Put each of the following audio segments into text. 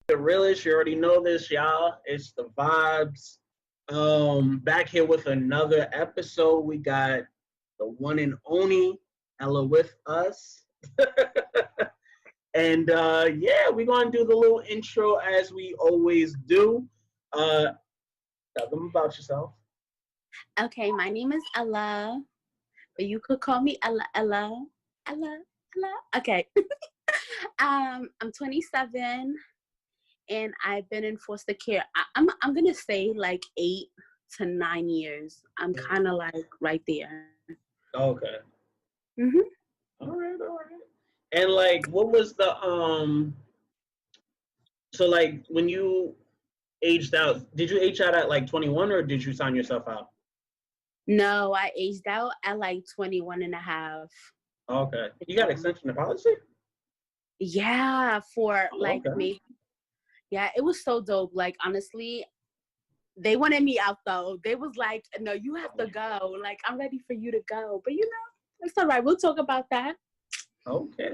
the realest. You already know this, y'all. It's the vibes. Back here with another episode. We got the one and only Ella with us. And yeah, we're gonna do the little intro as we always do. Tell them about yourself. Okay, my name is Ella, but you could call me Ella. Okay. I'm 27 and I've been in foster care. I'm gonna say like 8 to 9 years. I'm kind of like right there. Okay. Mhm. All right. And like, what was the So like, when you aged out, did you age out at like 21 or did you sign yourself out? No, I aged out at like 21 and a half. Okay. You got extension of policy? Yeah, for like okay. maybe. Yeah, it was so dope. Like honestly, they wanted me out though. They was like, "No, you have to go. Like I'm ready for you to go." But you know, it's all right. We'll talk about that. Okay.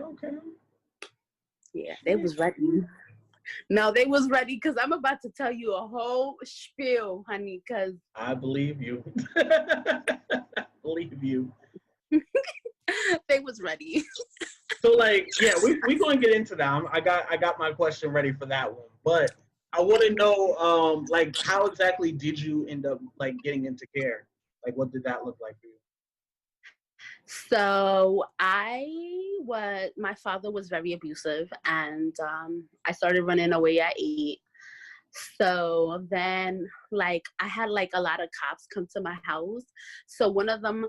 Yeah, they was ready. No, they was ready because I'm about to tell you a whole spiel, honey. Because I believe you. Believe you. they was ready. So like, yeah, we gonna get into that. I got my question ready for that one, but I want to know, like, how exactly did you end up like getting into care? Like, what did that look like for you? So my father was very abusive, and I started running away at 8. So then, like, I had like a lot of cops come to my house. So one of them,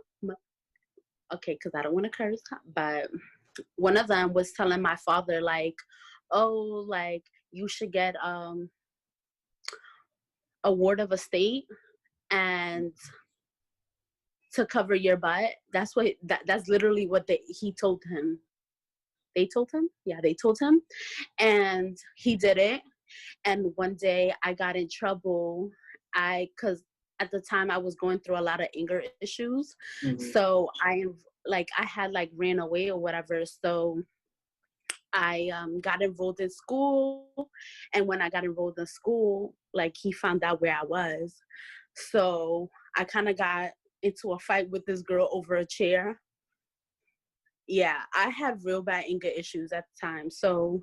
okay, because I don't want to curse, but one of them was telling my father like, "Oh, like you should get a ward of estate and to cover your butt." That's literally what he told him. They told him? Yeah, they told him. And he did it. And one day I got in trouble. Because at the time I was going through a lot of anger issues. Mm-hmm. So I had like ran away or whatever. So I got enrolled in school. And when I got enrolled in school, like he found out where I was. So I kind of got into a fight with this girl over a chair. Yeah, I had real bad anger issues at the time. So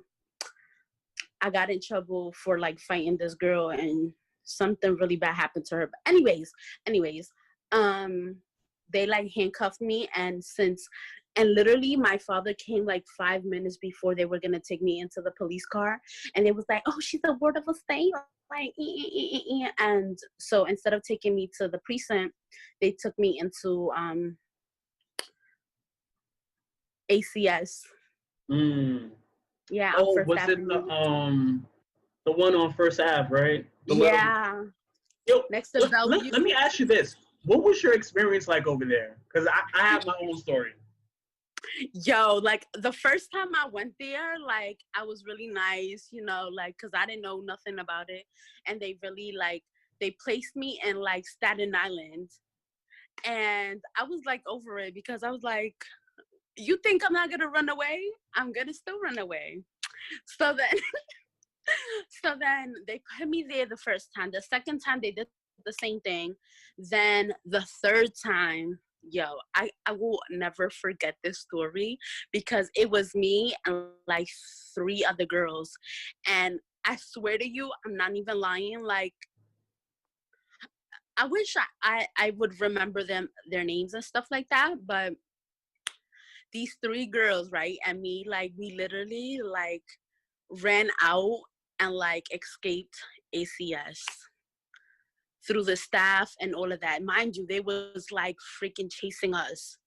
I got in trouble for like fighting this girl and something really bad happened to her. But anyways, they like handcuffed me and literally my father came like 5 minutes before they were going to take me into the police car. And it was like, "Oh, she's a ward of estate." Like, and so instead of taking me to the precinct, they took me into ACS. Yeah. Oh, was it the one on First Ave, right? Yeah. Yo, next to let me ask you this: what was your experience like over there? Because I have my own story. Yo, like the first time I went there, like I was really nice, you know, like because I didn't know nothing about it, and they really like they placed me in like Staten Island, and I was like over it because I was like, "You think I'm not gonna run away? I'm gonna still run away." So then they put me there the first time. The second time they did the same thing. Then the third time, yo, I will never forget this story because it was me and like 3 other girls. And I swear to you, I'm not even lying. Like, I wish I would remember their names and stuff like that. But these 3 girls, right, and me, like, we literally like ran out and like escaped ACS through the staff and all of that. Mind you, they was like freaking chasing us.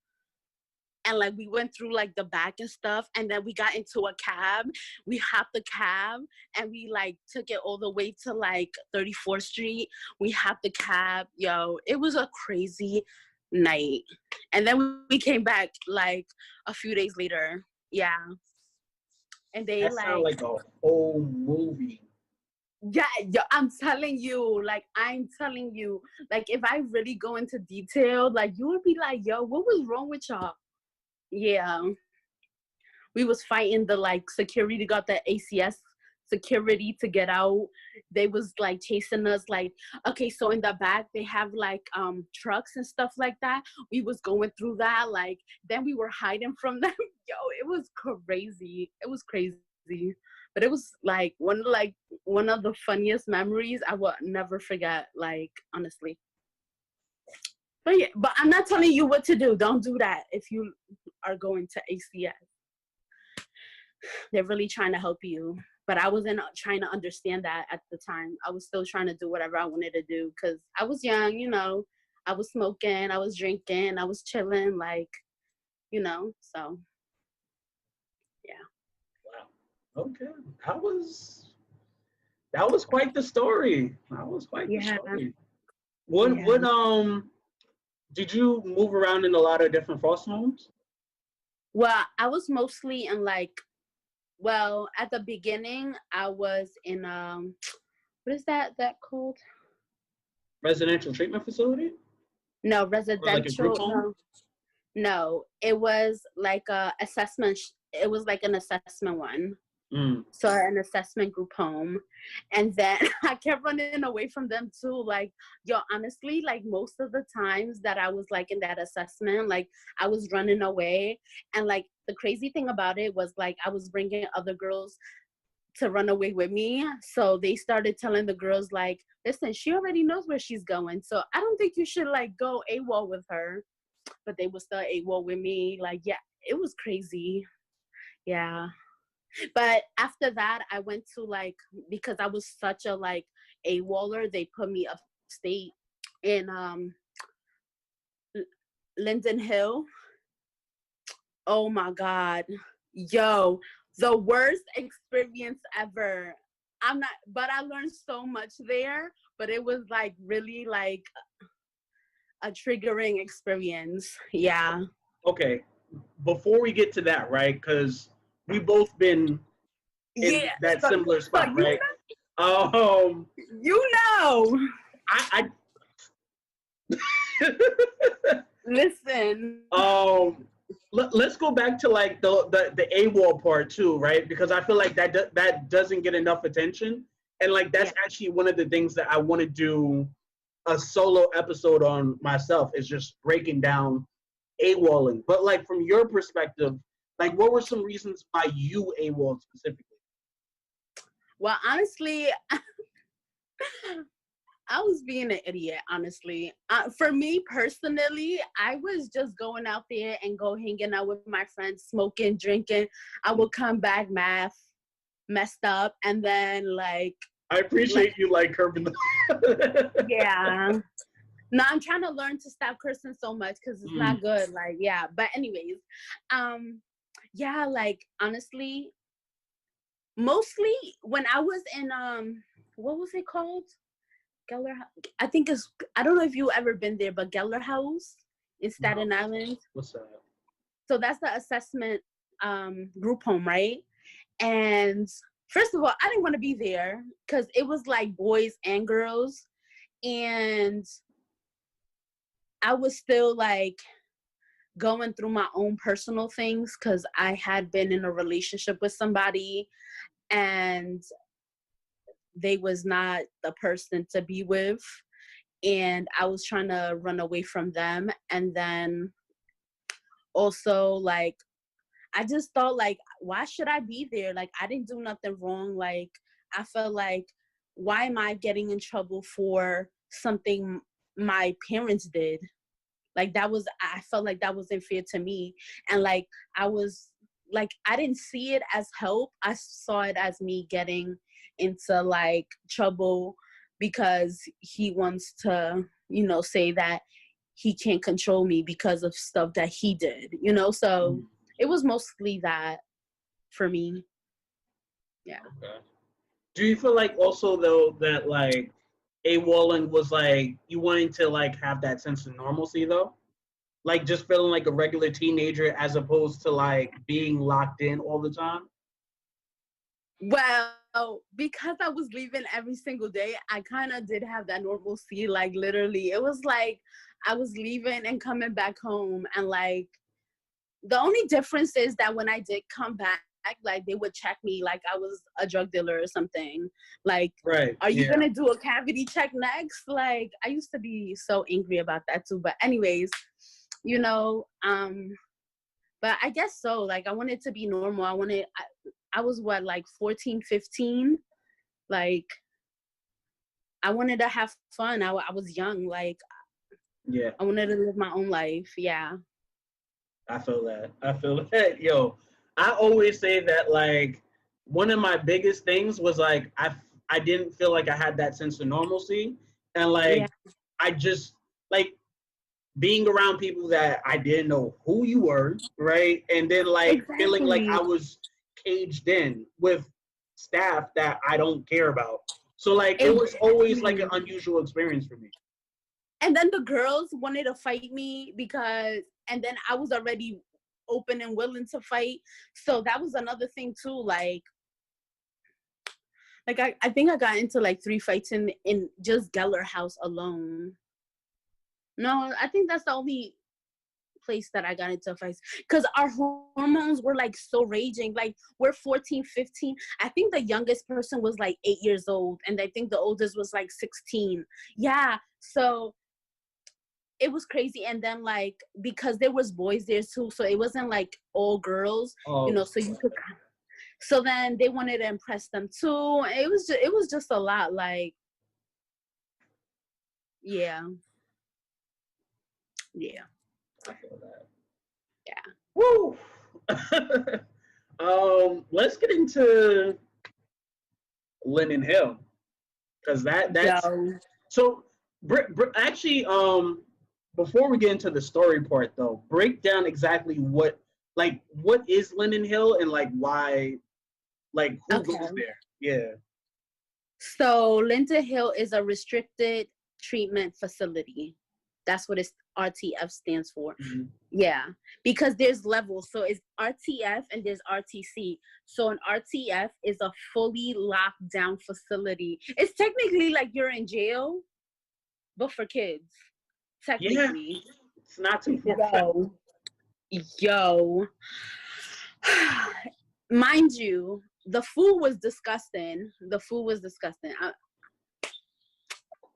And like we went through like the back and stuff, and then we got into a cab. We hopped the cab and we like took it all the way to like 34th Street. We hopped the cab. Yo, it was a crazy night. And then we came back like a few days later. Yeah. And they that sound like a whole movie. Yeah, I'm telling you, like, if I really go into detail, like, you would be like, yo, what was wrong with y'all? Yeah. We was fighting the, like, security guard, the ACS security to get out. They was like chasing us, like, okay, so in the back they have like trucks and stuff like that. We was going through that, like, then we were hiding from them. Yo, it was crazy. It was crazy. But it was like one of the funniest memories I will never forget, like, honestly. But yeah, but I'm not telling you what to do. Don't do that if you are going to ACS. They're really trying to help you. But I wasn't trying to understand that at the time. I was still trying to do whatever I wanted to do because I was young, you know. I was smoking, I was drinking, I was chilling, like, you know, so, yeah. Wow. Okay. That was quite the story. That was quite the story. What did you move around in a lot of different foster homes? Well, I was mostly in like, well, at the beginning, I was in what is that called? Residential treatment facility? No, residential. Like a group home? No, it was like a assessment. It was like an assessment one. So an assessment group home. And then I kept running away from them too. Like, yo, honestly, like most of the times that I was like in that assessment, like I was running away. And like the crazy thing about it was like I was bringing other girls to run away with me. So they started telling the girls like, listen, she already knows where she's going. So I don't think you should like go AWOL with her. But they were still AWOL with me. Like, yeah, it was crazy. Yeah. But after that, I went to like, because I was such a like AWOLer, they put me upstate in Linden Hill. Oh my God. Yo, the worst experience ever. But I learned so much there, but it was like really like a triggering experience. Yeah. Okay. Before we get to that, right? Because we both been in that similar spot, right? You know. I Listen. Let's go back to like the AWOL part too, right? Because I feel like that doesn't get enough attention, and like that's actually one of the things that I want to do a solo episode on myself, is just breaking down AWOLing. But like from your perspective, like what were some reasons why you AWOL specifically? Well, honestly, I was being an idiot, honestly. For me personally, I was just going out there and hanging out with my friends, smoking, drinking. I would come back messed up, and then like. I appreciate you like curbing the. Yeah. No, I'm trying to learn to stop cursing so much because it's not good. Like, yeah. But anyways, yeah, like honestly, mostly when I was in what was it called? Geller, I think it's, I don't know if you ever been there, but Geller House in Staten Island. What's that? So that's the assessment group home, right? And first of all, I didn't want to be there because it was like boys and girls, and I was still like going through my own personal things because I had been in a relationship with somebody and they was not the person to be with, and I was trying to run away from them. And then also like I just thought like, why should I be there? Like I didn't do nothing wrong. Like I felt like, why am I getting in trouble for something my parents did? Like I felt like that wasn't fair to me. And like I was like, I didn't see it as help. I saw it as me getting into like trouble because he wants to, you know, say that he can't control me because of stuff that he did, you know? So it was mostly that for me. Yeah. Okay. Do you feel like also though that like AWOLing was like you wanting to like have that sense of normalcy though? Like just feeling like a regular teenager as opposed to like being locked in all the time? Well, because I was leaving every single day, I kind of did have that normalcy. Like literally, it was like I was leaving and coming back home. And like the only difference is that when I did come back, like they would check me like I was a drug dealer or something. Like, Right. are you Yeah. gonna do a cavity check next? Like, I used to be so angry about that too. But anyways, you know, but I guess so. Like, I wanted to be normal. I was what, like 14, 15? Like, I wanted to have fun. I was young. Like, Yeah. I wanted to live my own life. Yeah. I feel that. I feel that. Yo, I always say that, like, one of my biggest things was, like, I didn't feel like I had that sense of normalcy. And, Yeah. like, I just, like, being around people that I didn't know who you were, right? And then, like, feeling like Exactly. I was caged in with staff that I don't care about. So, like, it was always, like, an Exactly. unusual experience for me. And then the girls wanted to fight me and then I was already open and willing to fight. So that was another thing too. Like I think I got into like 3 fights in just Geller House alone. No, I think that's the only place that I got into fights, because our hormones were like so raging. Like, we're 14, 15. I think the youngest person was like 8 years old, and I think the oldest was like 16. Yeah, so it was crazy. And then, like, because there was boys there too, so it wasn't like all girls, you Oh, know, so you could, so then they wanted to impress them too. It was just a lot. Like, yeah. I feel that. Yeah. Woo! Let's get into Lennon Hill, because that's Yo. so. Actually, before we get into the story part, though, break down exactly what is Lennon Hill, and like why, like who Okay. goes there? Yeah. So Linda Hill is a restricted treatment facility. That's what RTF stands for. Mm-hmm. Yeah, because there's levels. So it's RTF and there's RTC. So an RTF is a fully locked down facility. It's technically like you're in jail, but for kids. Technically. Yeah, it's not too far. Yo. Mind you, the food was disgusting.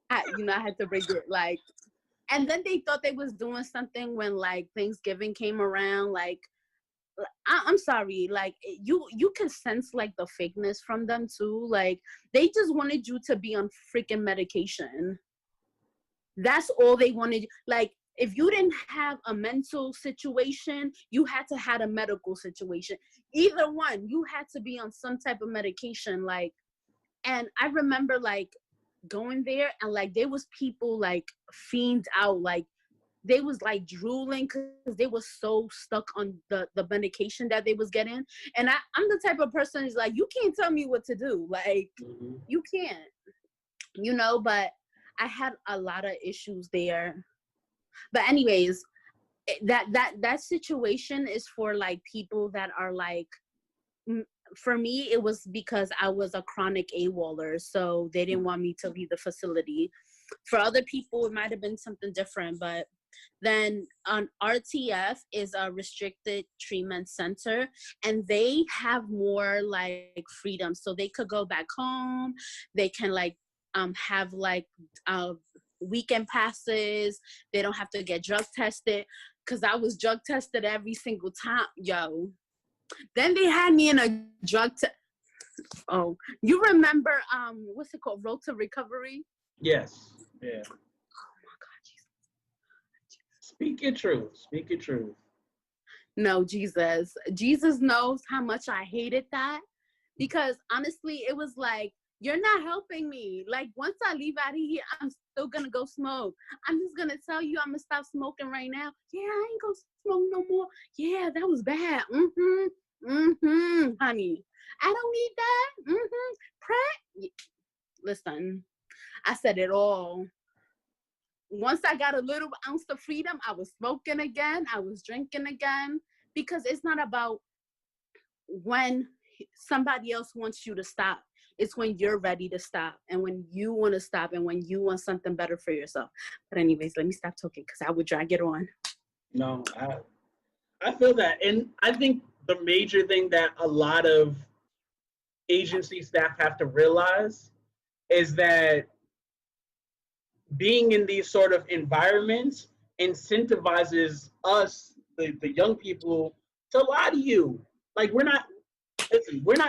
I had to bring it, like, and then they thought they was doing something when, like, Thanksgiving came around. Like, I'm sorry, like, you can sense, like, the fakeness from them too. Like, they just wanted you to be on freaking medication. That's all they wanted. Like, if you didn't have a mental situation, you had to have a medical situation. Either one, you had to be on some type of medication. Like, and I remember, like, going there, and like there was people like fiend out, like they was like drooling because they was so stuck on the medication that they was getting. And I'm the type of person who's like, you can't tell me what to do. Like, you can't, but I had a lot of issues there. But anyways, that situation is for like people that are like, for me, it was because I was a chronic AWOLer, so they didn't want me to leave the facility. For other people, it might have been something different, but then RTF is a restricted treatment center, and they have more like freedom, so they could go back home. They can like have like weekend passes. They don't have to get drug tested, because I was drug tested every single time, yo. Then they had me in a drug test. Oh, you remember what's it called? Road to Recovery? Yes. Yeah. Oh my God, Jesus. Speak your truth. Speak your truth. No, Jesus. Jesus knows how much I hated that, because honestly, it was like, you're not helping me. Like, once I leave out of here, I'm still gonna go smoke. I'm just gonna tell you I'm gonna stop smoking right now. Yeah, I ain't gonna smoke no more. Yeah, that was bad. Honey. I don't need that. Listen, I said it all. Once I got a little ounce of freedom, I was smoking again. I was drinking again, because it's not about when somebody else wants you to stop. It's when you're ready to stop, and when you want to stop, and when you want something better for yourself. But anyways, let me stop talking, because I would drag it on. No, I feel that. And I think the major thing that a lot of agency staff have to realize is that being in these sort of environments incentivizes us, the young people, to lie to you. Like we're not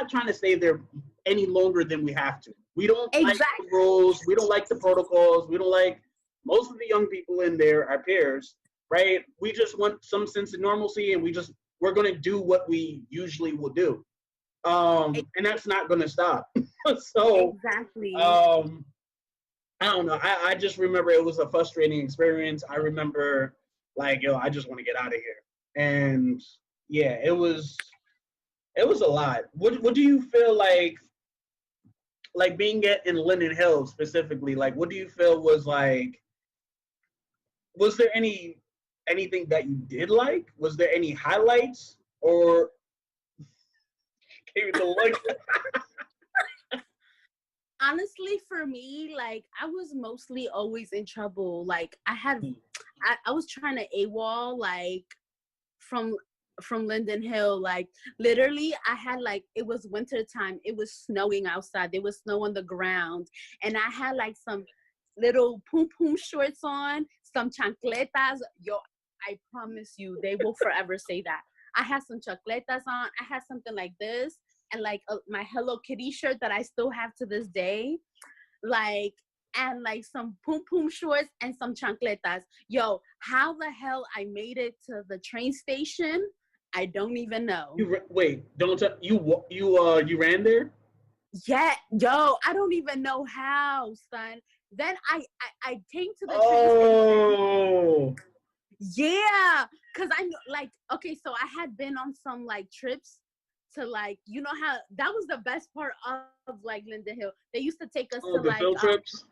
trying to stay there any longer than we have to. We don't like the rules. We don't like the protocols. We don't like most of the young people in there, our peers, right? We just want some sense of normalcy, and we're gonna do what we usually will do, and that's not gonna stop. So, Exactly. I don't know. I just remember it was a frustrating experience. I remember like, yo, I just want to get out of here, and yeah, it was a lot. What do you feel like being in Linden Hill specifically? Like, what do you feel was like? Was there anything that you did like? Was there any highlights or gave you the look? Honestly, for me, like I was mostly always in trouble. Like I was trying to AWOL like from Linden Hill. Like literally I had like, it was winter time. It was snowing outside. There was snow on the ground. And I had like some little poom poom shorts on, some chancletas. Yo, I promise you, they will forever say that. I had some chancletas on. I had something like this. And like my Hello Kitty shirt that I still have to this day. Like, and like some poom poom shorts and some chancletas. Yo, how the hell I made it to the train station, I don't even know. Wait, you ran there? Yeah, yo, I don't even know how, son. Then I came to the train station. Yeah, because I know, like, okay, so I had been on some like trips to like, you know how that was the best part of like Linden Hill. They used to take us to the like field trips.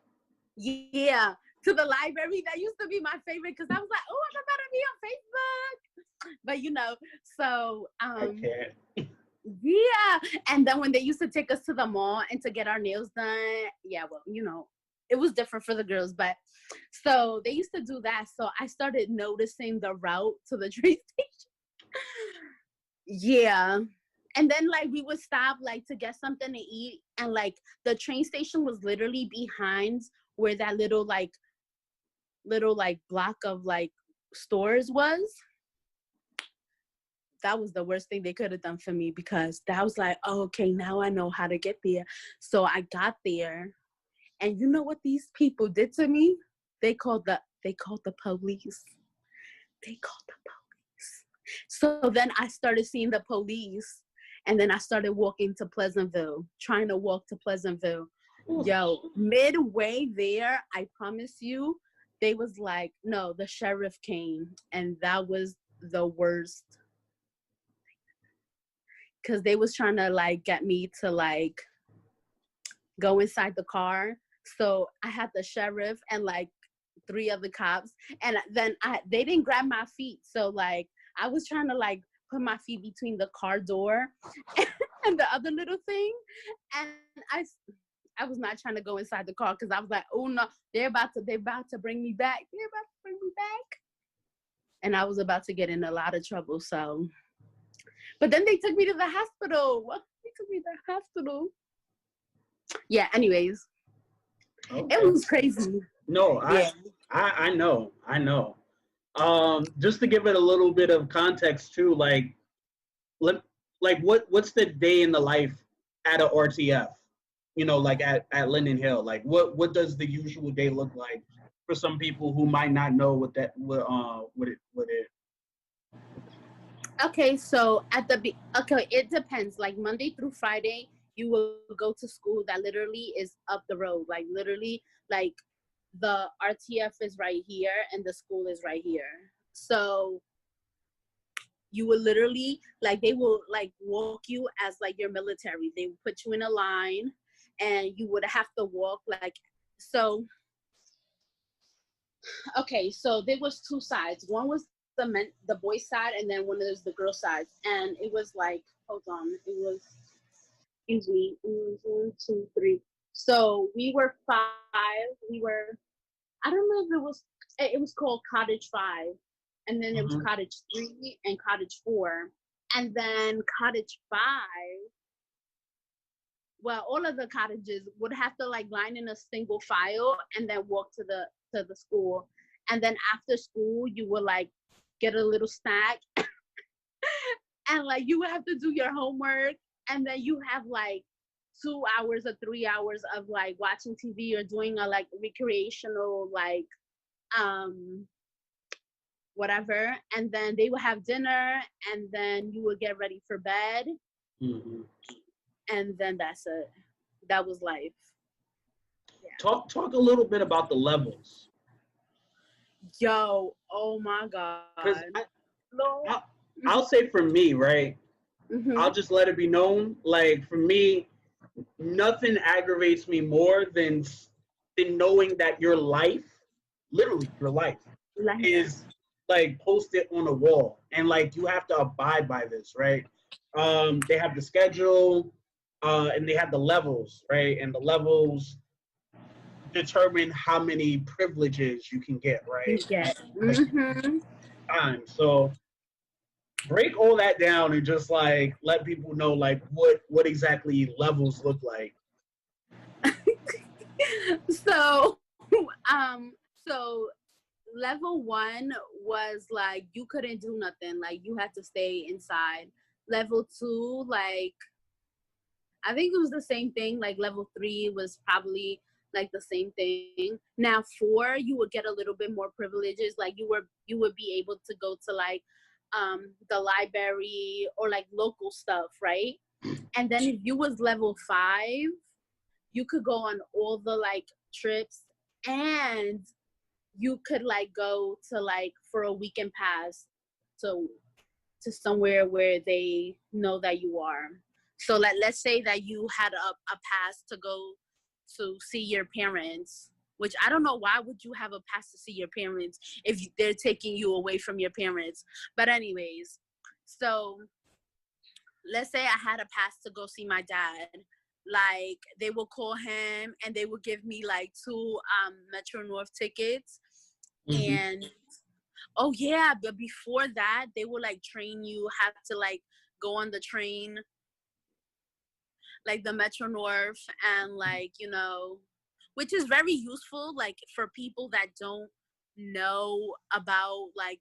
Yeah, to the library. That used to be my favorite because I was like, oh, I'm about to be on Facebook. But you know, so yeah. And then when they used to take us to the mall and to get our nails done, yeah, well, you know, it was different for the girls, but so they used to do that. So I started noticing the route to the train station. Yeah. And then like we would stop like to get something to eat, and like the train station was literally behind where that little like block of like stores was. That was the worst thing they could have done for me, because that was like, oh, okay, now I know how to get there. So I got there, and you know what these people did to me? They called the police. They called the police. So then I started seeing the police, and then I started walking to Pleasantville, trying to walk to Pleasantville. Yo, midway there, I promise you, they was like, no, the sheriff came, and that was the worst. Because they was trying to like get me to like go inside the car. So I had the sheriff and like 3 other cops, and then they didn't grab my feet. So like I was trying to like put my feet between the car door and the other little thing, and I was not trying to go inside the car because I was like, oh no, they're about to bring me back. They're about to bring me back, and I was about to get in a lot of trouble. So, but then they took me to the hospital. They took me to the hospital. Yeah. Anyways, It was crazy. No, yeah. I know. Just to give it a little bit of context too, like what's the day in the life at a RTF? You know, like at Linden Hill. Like what does the usual day look like for some people who might not know what it. Okay, so it depends. Like Monday through Friday, you will go to school that literally is up the road. Like literally, like the RTF is right here and the school is right here. So you will literally, like, they will like walk you as like your military. They will put you in a line, and you would have to walk like so. Okay, so there was 2 sides. One was the boy side, and then one is the girl side. And it was like, hold on, it was, excuse me, it was 1, 2, 3. So we were 5. I don't know if it was called Cottage 5, and then it was Cottage 3 and Cottage 4. And then cottage 5, well, all of the cottages would have to like line in a single file and then walk to the school. And then after school, you would like get a little snack and like you would have to do your homework. And then you have like 2 hours or 3 hours of like watching TV or doing a like recreational like whatever. And then they would have dinner and then you would get ready for bed. Mm-hmm. And then that's it. That was life. Yeah. Talk a little bit about the levels. Yo, oh my God. I'll say for me, right? Mm-hmm. I'll just let it be known. Like for me, nothing aggravates me more than knowing that your life, literally your life, is like posted on a wall, and like you have to abide by this, right? They have the schedule, and they have the levels, right? And the levels determine how many privileges you can get, right? Mm-hmm. Time. So break all that down and just like let people know like what exactly levels look like. So level 1 was like you couldn't do nothing, like you had to stay inside. Level 2, like I think it was the same thing. Like level 3 was probably like the same thing. Now 4, you would get a little bit more privileges, like you would be able to go to like the library or like local stuff, right? And then if you was level 5, you could go on all the like trips, and you could like go to like for a weekend pass to somewhere where they know that you are. So like let's say that you had a pass to go to see your parents, which I don't know why would you have a pass to see your parents if they're taking you away from your parents. But anyways, so let's say I had a pass to go see my dad. Like they will call him and they will give me like 2 Metro North tickets. Mm-hmm. And oh yeah, but before that they will like train you how to like go on the train, like the Metro North, and like, you know, which is very useful like for people that don't know about like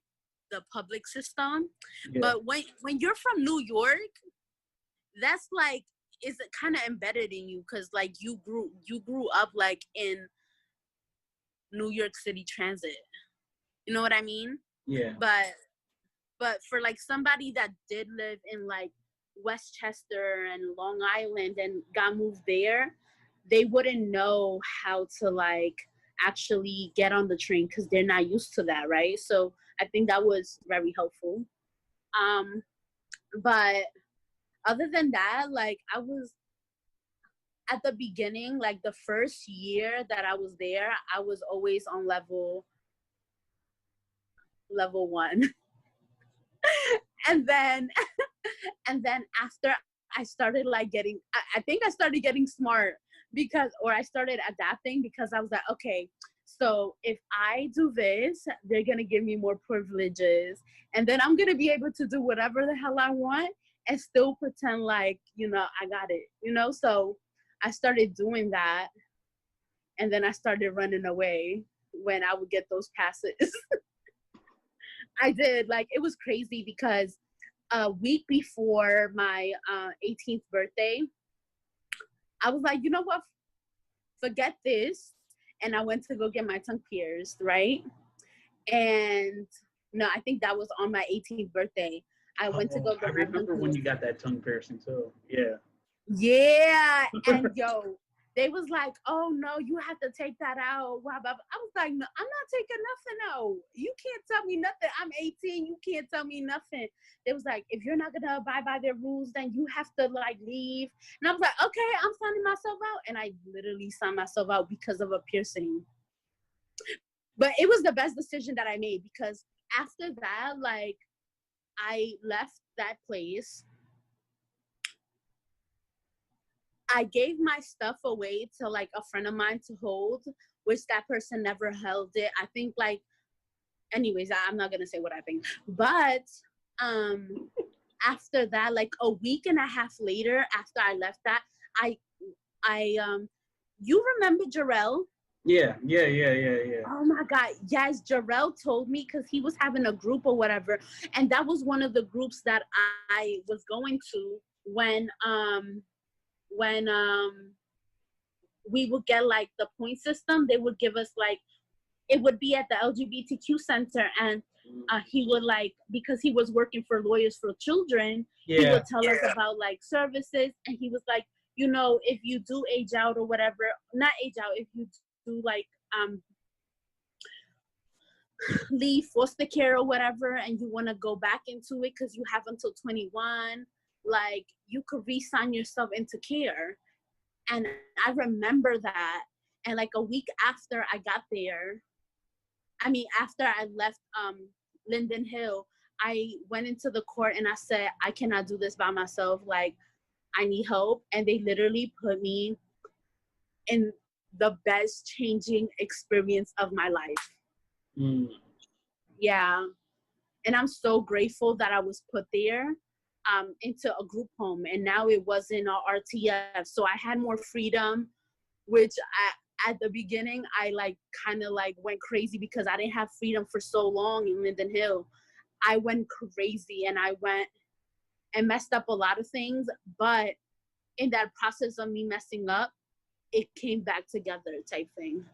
the public system. Yeah. But when you're from New York, that's like is kind of embedded in you, because like you grew up like in New York City Transit, you know what I mean? Yeah. But for like somebody that did live in like Westchester and Long Island and got moved there, they wouldn't know how to like actually get on the train because they're not used to that, right? So I think that was very helpful. But other than that, like I was at the beginning, like the first year that I was there, I was always on level 1. and then after I started like getting, I think I started getting smart or I started adapting, because I was like, okay, so if I do this, they're going to give me more privileges, and then I'm going to be able to do whatever the hell I want and still pretend like, you know, I got it, you know? So I started doing that, and then I started running away when I would get those passes. I did. Like, it was crazy because a week before my 18th birthday, I was like, you know what? Forget this. And I went to go get my tongue pierced, right? And no, I think that was on my 18th birthday. I went to go get my tongue pierced. I remember when you got that tongue piercing too. Yeah. Yeah. And yo, they was like, oh no, you have to take that out. I was like, no, I'm not taking nothing out. You can't tell me nothing. I'm 18. You can't tell me nothing. They was like, if you're not going to abide by their rules, then you have to like leave. And I was like, okay, I'm signing myself out. And I literally signed myself out because of a piercing. But it was the best decision that I made, because after that, like, I left that place. I gave my stuff away to like a friend of mine to hold, which that person never held it. I think like, anyways, I'm not going to say what I think, but after that, like a week and a half later, after I left that, you remember Jarrell? Yeah. Oh my God, yes, Jarrell told me because he was having a group or whatever, and that was one of the groups that I was going to when we would get like the point system. They would give us like, it would be at the LGBTQ center, and he would like, because he was working for Lawyers for Children, he would tell us about like services, and he was like, you know, if you do age out or whatever, not age out, if you do like leave foster care or whatever, and you want to go back into it because you have until 21, like you could re-sign yourself into care. And I remember that. And like a week after I got there, I mean, after I left Linden Hill, I went into the court and I said, I cannot do this by myself. Like, I need help. And they literally put me in the best changing experience of my life. Yeah. And I'm so grateful that I was put there into a group home. And now it wasn't a RTF. So I had more freedom, which at the beginning, I like kind of like went crazy because I didn't have freedom for so long in Linden Hill. I went crazy and I went and messed up a lot of things. But in that process of me messing up, it came back together type thing,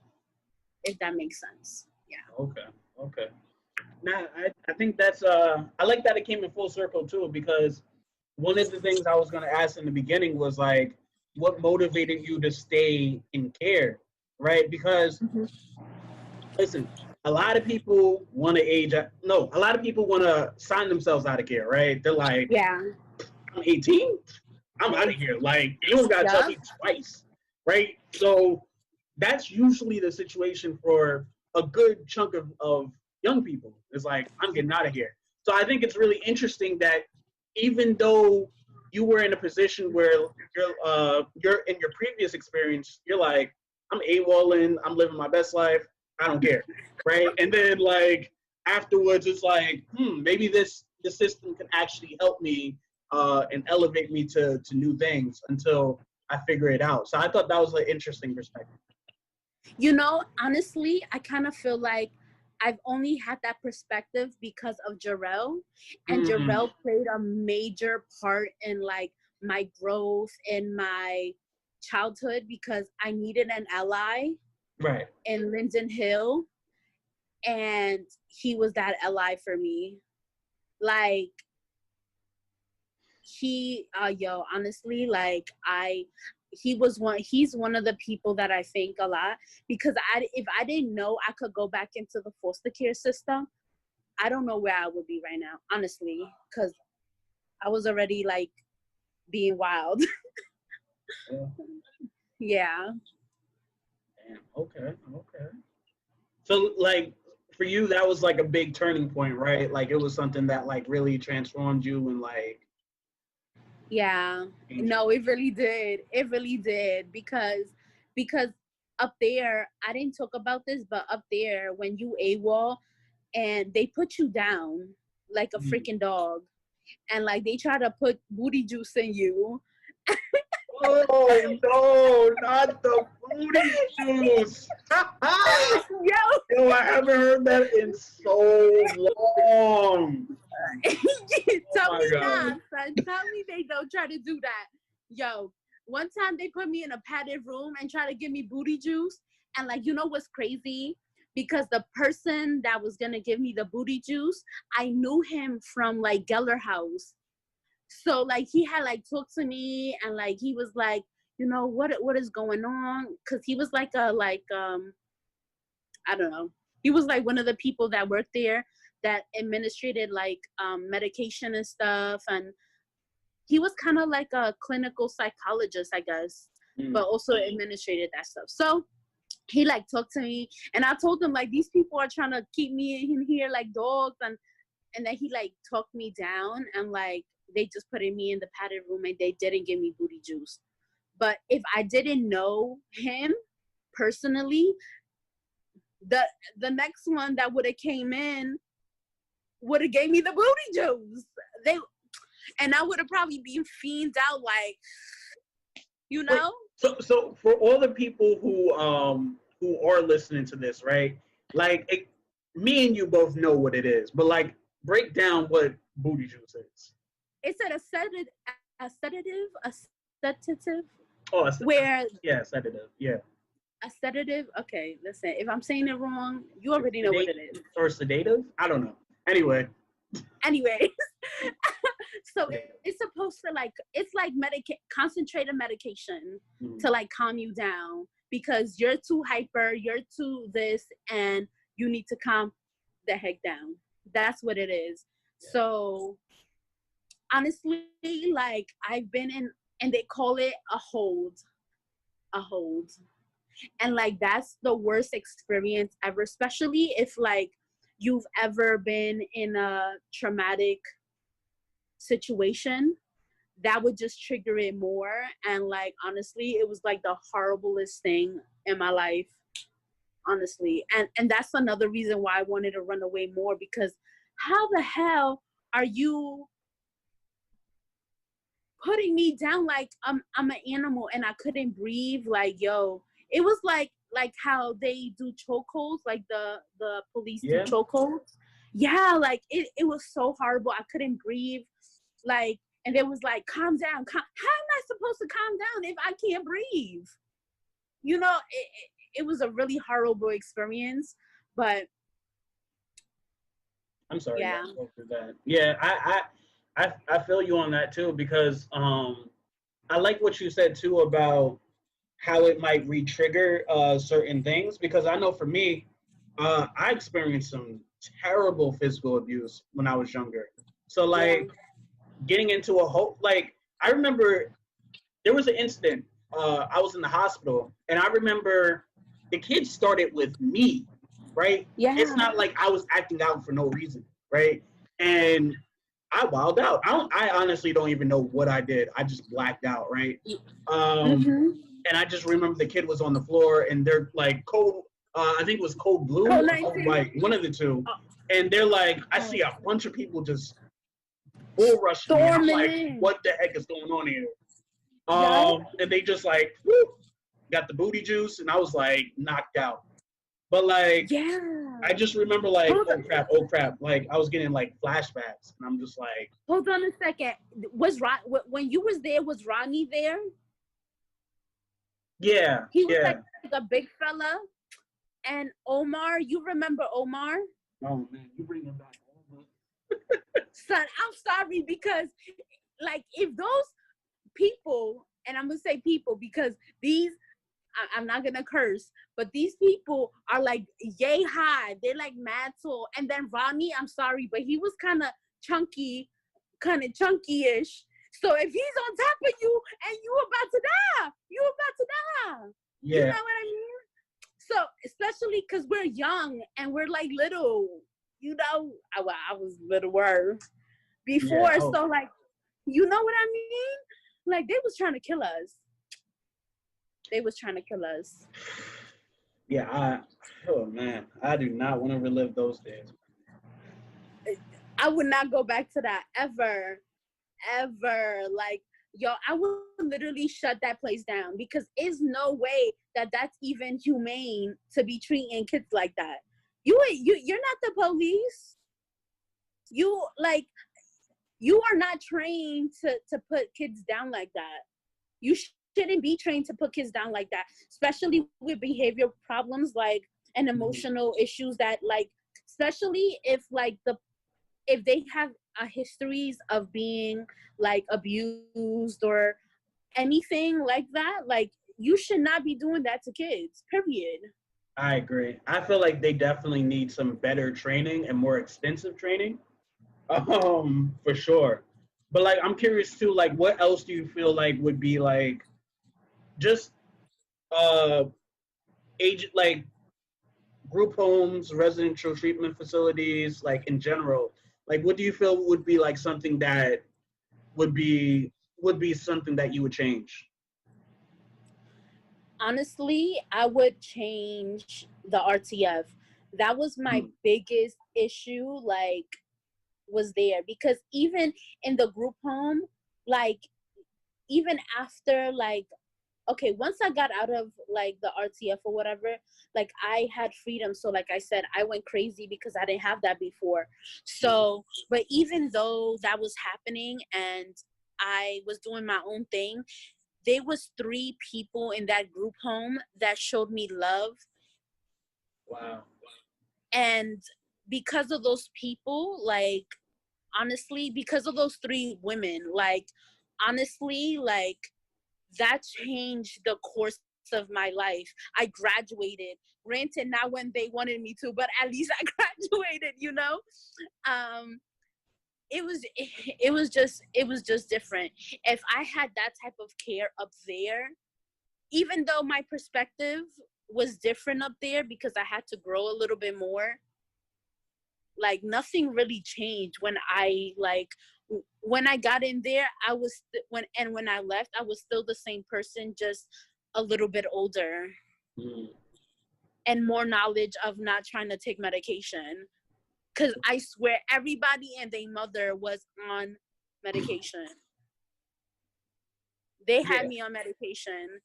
if that makes sense. Yeah. Okay. Now, I think that's, I like that it came in full circle too, because one of the things I was going to ask in the beginning was like, what motivated you to stay in care, right? Because, listen, a lot of people want to a lot of people want to sign themselves out of care, right? They're like, Yeah. I'm 18, I'm out of here. Like, you don't got to tell me twice, right? So that's usually the situation for a good chunk of young people. It's like, I'm getting out of here. So I think it's really interesting that even though you were in a position where you're in your previous experience, you're like, I'm AWOLing, I'm living my best life, I don't care, right? And then like afterwards, it's like, maybe this system can actually help me and elevate me to new things until I figure it out. So I thought that was an interesting perspective. You know, honestly, I kind of feel like I've only had that perspective because of Jarrell, and Jarrell played a major part in like my growth in my childhood because I needed an ally in Linden Hill, and he was that ally for me. Like honestly, like he's one of the people that I thank a lot, because if I didn't know I could go back into the foster care system, I don't know where I would be right now, honestly, because I was already like being wild. Yeah. Damn. Okay. So like for you, that was like a big turning point, right? Like it was something that like really transformed you and like. Yeah. No, it really did. It really did, because up there, I didn't talk about this, but up there, when you AWOL and they put you down like a freaking dog, and like they try to put booty juice in you. Oh no, not the booty juice. Yo, I haven't heard that in so long. Tell me not, son. Tell me they don't try to do that. Yo, one time they put me in a padded room and try to give me booty juice. And like, you know what's crazy? Because the person that was gonna give me the booty juice, I knew him from like Geller House. So like he had like talked to me, and like he was like, you know, what is going on? Cause he was like I don't know. He was like one of the people that worked there that administrated like medication and stuff, and he was kind of like a clinical psychologist, I guess, but also administrated that stuff. So he like talked to me, and I told him like, these people are trying to keep me in here like dogs, and then he like talked me down, and like they just put me in the padded room and they didn't give me booty juice. But if I didn't know him personally, the next one that would have came in would have gave me the booty juice. and I would have probably been fiended out, like, you know. So for all the people who are listening to this, right? Like, me and you both know what it is, but like, break down what booty juice is. It's a sedative, Oh, where yeah, sedative, yeah. a sedative. Okay, listen. If I'm saying it wrong, you already know what it is. Or sedative? I don't know. Anyways, so it's supposed to, like, it's like concentrated medication to like calm you down because you're too hyper, you're too this, and you need to calm the heck down. That's what it is. Yeah. So honestly, like, I've been in, and they call it a hold. And like, that's the worst experience ever, especially if like you've ever been in a traumatic situation. That would just trigger it more. And like, honestly, it was like the horriblest thing in my life, honestly. And that's another reason why I wanted to run away more, because how the hell are you putting me down like I'm an animal and I couldn't breathe? Like, yo, it was like how they do chokeholds, like the police do chokeholds. Yeah, like it was so horrible. I couldn't breathe. Like, and it was like, calm down. How am I supposed to calm down if I can't breathe? You know, it was a really horrible experience, but I'm sorry. Yeah. Go through that. Yeah, I feel you on that too, because I like what you said too about how it might re-trigger certain things, because I know for me, I experienced some terrible physical abuse when I was younger. So like getting into a whole, like, I remember there was an incident. I was in the hospital, and I remember the kids started with me, right? Yeah. It's not like I was acting out for no reason, right? And I wilded out. I honestly don't even know what I did. I just blacked out, right? And I just remember the kid was on the floor, and they're like cold. I think it was cold blue, or cold white, one of the two. And they're like, I see a bunch of people just bull rushing me. I'm like, what the heck is going on here? And they just like, whoop, got the booty juice, and I was like knocked out. But like, I just remember like, oh crap, like I was getting like flashbacks, and I'm just like, hold on a second. When you was there, was Ronnie there? Yeah, he was like a big fella. And Omar, you remember Omar? Oh man, you bring him back. Son, I'm sorry, because like, if those people, and I'm gonna say people because these, I'm not gonna curse, but these people are like yay high. They're like mad tall. And then Ronnie, I'm sorry, but he was kind of chunky-ish. So if he's on top of you and you about to die. Yeah. You know what I mean? So especially because we're young and we're like little, you know, I was littler before. Yeah, so like, you know what I mean? Like, they was trying to kill us. Yeah, oh man, I do not want to relive those days. I would not go back to that ever. Like, yo, I would literally shut that place down, because there's no way that that's even humane to be treating kids like that. You're not the police. You are not trained to put kids down like that. You shouldn't be trained to put kids down like that, especially with behavior problems, like, and emotional issues that, like, especially if they have histories of being like abused or anything like that. Like, you should not be doing that to kids, period. I agree. I feel like they definitely need some better training and more extensive training. For sure. But like, I'm curious too, like, what else do you feel like would be like just age, like group homes, residential treatment facilities, like in general? Like, what do you feel would be like something that would be something that you would change? Honestly, I would change the RTF. That was my biggest issue. Like, was there, because even in the group home, like, even after, like, okay, once I got out of like the RTF or whatever, like I had freedom. So like I said, I went crazy because I didn't have that before. So, but even though that was happening and I was doing my own thing, there was 3 people in that group home that showed me love. Wow. And because of those people, like, honestly, because of those 3 women, like, honestly, like, that changed the course of my life. I graduated. Granted, not when they wanted me to, but at least I graduated, you know? It was just different. If I had that type of care up there, even though my perspective was different up there because I had to grow a little bit more, like, nothing really changed when I got in there. I was when I left, I was still the same person, just a little bit older and more knowledge of not trying to take medication. Because I swear everybody and their mother was on medication. They had me on medication,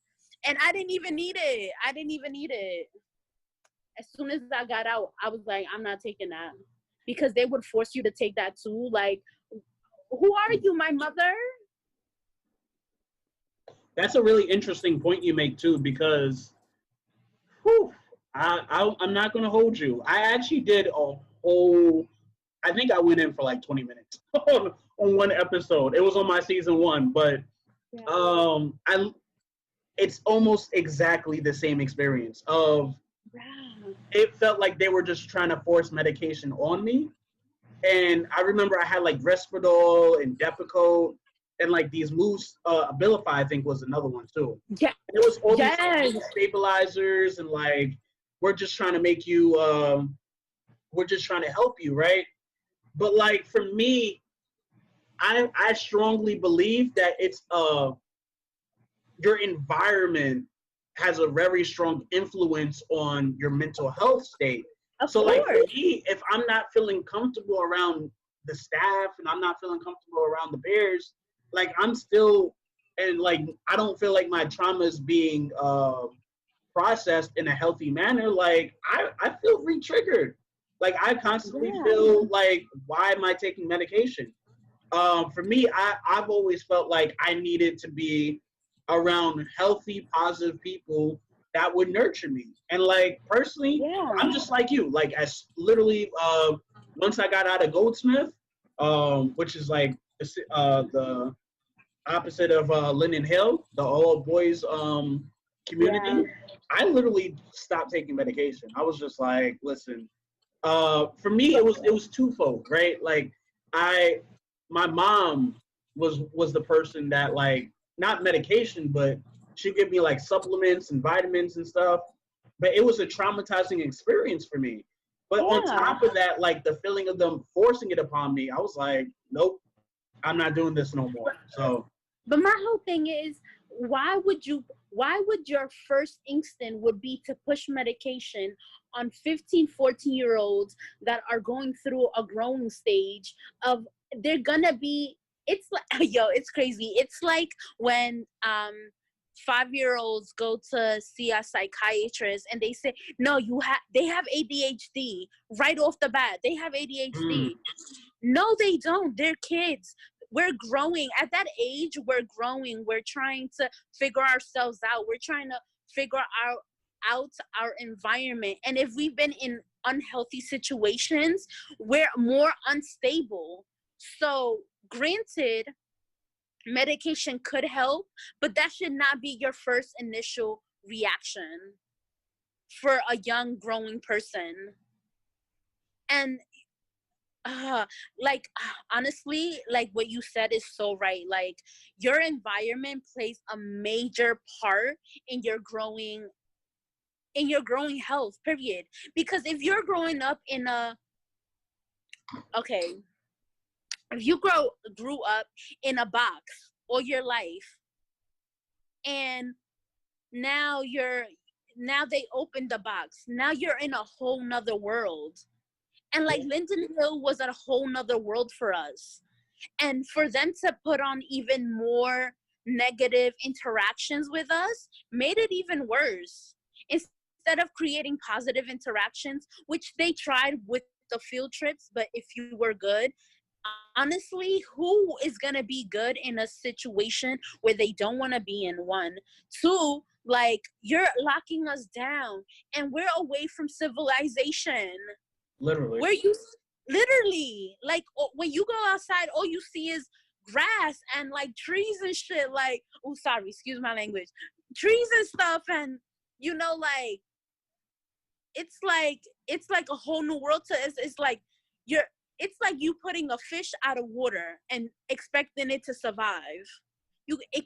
and I didn't even need it. As soon as I got out, I was like, I'm not taking that, because they would force you to take that too. Like, who are you, my mother? That's a really interesting point you make too, because I'm not gonna hold you. I actually did a whole. I think I went in for like 20 minutes on one episode. It was on my season 1, but it's almost exactly the same experience of. It felt like they were just trying to force medication on me. And I remember I had like Risperdal and Depakote and like these moves. Abilify, I think, was another one too. Yeah. And it was all these like, stabilizers, and like, we're just trying to make you, we're just trying to help you, right? But like for me, I strongly believe that it's your environment has a very strong influence on your mental health state. So like for me, if I'm not feeling comfortable around the staff and I'm not feeling comfortable around the Bears, like I'm still, and like I don't feel like my trauma is being processed in a healthy manner, like I feel re-triggered. Like I constantly feel like, why am I taking medication? For me, I've always felt like I needed to be around healthy, positive people that would nurture me. And like personally, I'm just like you. Like as literally, once I got out of Goldsmith, which is like the opposite of Linden Hill, the all boys community, I literally stopped taking medication. I was just like, listen. For me, it was twofold, right? Like my mom was the person that, like, not medication, but she'd give me like supplements and vitamins and stuff. But it was a traumatizing experience for me. But on top of that, like the feeling of them forcing it upon me, I was like, nope, I'm not doing this no more. So, but my whole thing is, why would your first instinct would be to push medication on 15, 14-year-olds that are going through a growing stage of, they're gonna be, it's like, yo, it's crazy. It's like when 5-year-olds go to see a psychiatrist and they say, no, they have ADHD right off the bat. They have ADHD. No, they don't. They're kids. We're growing. At that age, we're growing. We're trying to figure ourselves out. We're trying to figure out our environment. And if we've been in unhealthy situations, we're more unstable. So granted, medication could help, but that should not be your first initial reaction for a young growing person. And honestly, like what you said is so right. Like your environment plays a major part in your growing health, period. Because if you're growing up in if you grew up in a box all your life, and now they opened the box, now you're in a whole nother world, And like Linden Hill was a whole nother world for us. And for them to put on even more negative interactions with us made it even worse. Instead of creating positive interactions, which they tried with the field trips, but if you were good, honestly, who is going to be good in a situation where they don't want to be in? One? Two, like, you're locking us down and we're away from civilization. Literally. Where you literally, like, when you go outside, all you see is grass and like trees and shit. Like, oh, sorry, excuse my language, trees and stuff. And you know, like, it's like a whole new world to us. It's like you putting a fish out of water and expecting it to survive. It